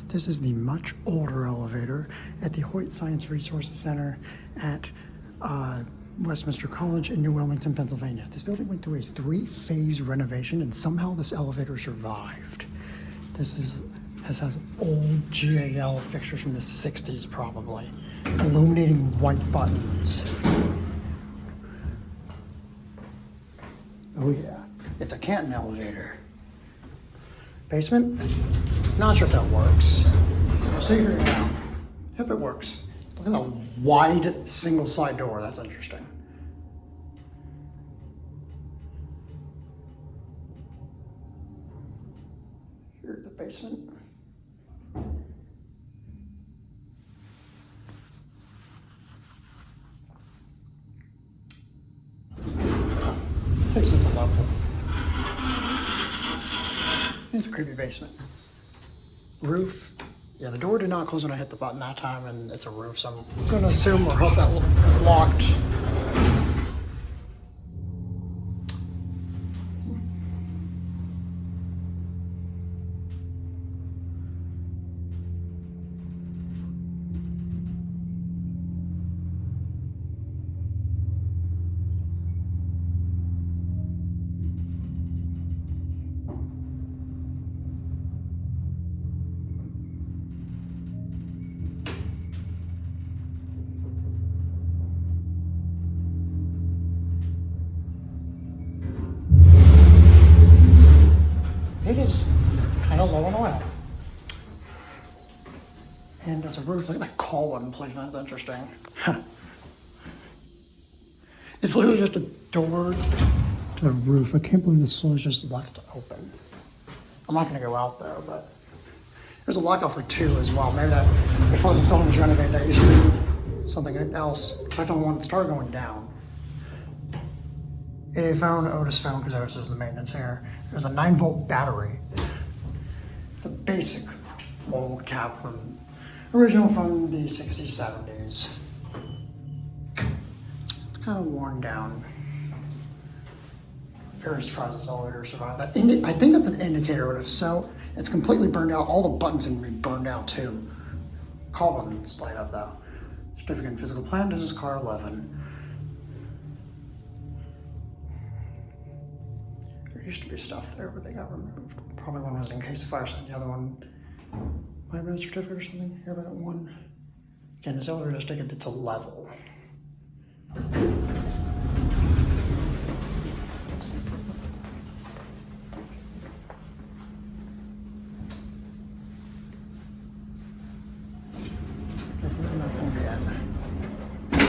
This is the much older elevator at the Hoyt Science Resources Center at Westminster College in New Wilmington, Pennsylvania. This building went through a 3-phase renovation and somehow this elevator survived. This has old GAL fixtures from the 60s probably. Illuminating white buttons. Oh yeah, it's a Canton elevator. Basement? Not sure if that works. We'll see here now. Yep, it works. Look at that wide single side door, that's interesting. Here's the basement. Basement's a level. It's a creepy basement. Roof. Yeah, the door did not close when I hit the button that time, and it's a roof, so I'm gonna assume or hope that it's locked. It is kind of low in oil. And it's a roof, look at that Colwyn placement, that's interesting. Huh. It's literally just a door to the roof. I can't believe this floor is just left open. I'm not gonna go out there, but there's a lockout for 2 as well. Maybe that, before this building was renovated, that used to be something else. In fact, on one, it started going down. A phone, Otis phone, because Otis is the maintenance here. There's a 9-volt battery. It's a basic old cap from, original from the 60s, 70s. It's kind of worn down. Very surprised this elevator survived that. I think that's an indicator, but if so, it's completely burned out. All the buttons can be burned out too. Call button's light up though. Certificate and physical plan, this is car 11. There used to be stuff there, but they got removed. Probably one was in case of fire, the other one might have been a certificate or something. Here, but one. Again, this elevator does take a bit to level. That's going to be it.